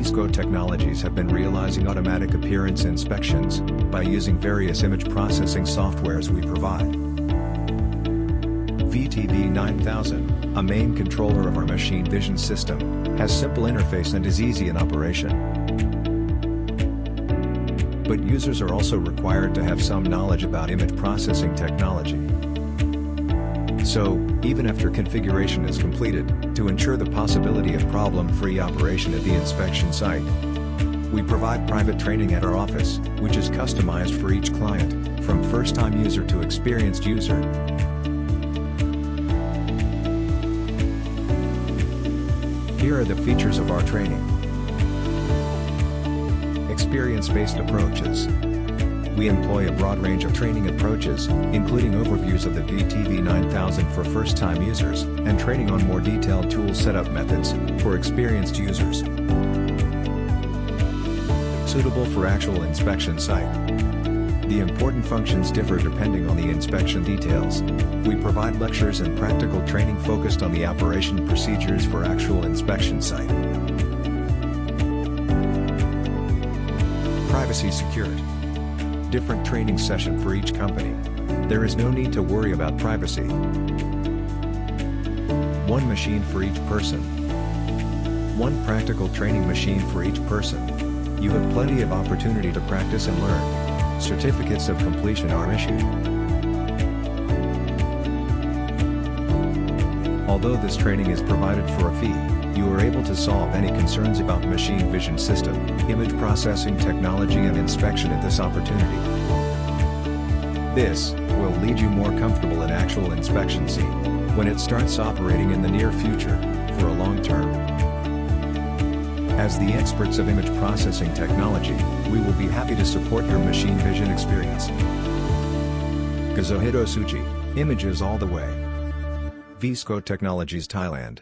ViSCO Technologies have been realizing automatic appearance inspections by using various image processing softwares we provide. VTV 9000, a main controller of our machine vision system, has simple interface and is easy in operation. But users are also required to have some knowledge about image processing technology. So, even after configuration is completed, to ensure the possibility of problem-free operation at the inspection site, we provide private training at our office, which is customized for each client, from first-time user to experienced user. Here are the features of our training. Experience-based approaches. We employ a broad range of training approaches, including overviews of the VTV 9000 for first-time users, and training on more detailed tool setup methods for experienced users. Suitable for actual inspection site. The important functions differ depending on the inspection details. We provide lectures and practical training focused on the operation procedures for actual inspection site. Privacy secured. Different training session for each company. There is no need to worry about privacy. One machine for each person. One practical training machine for each person. You have plenty of opportunity to practice and learn. Certificates of completion are issued. Although this training is provided for a fee, you are able to solve any concerns about machine vision system, image processing technology and inspection at this opportunity. This will lead you more comfortable in actual inspection scene when it starts operating in the near future, for a long term. As the experts of image processing technology, we will be happy to support your machine vision experience. Kazuhito Suji, images all the way. ViSCO Technologies Thailand.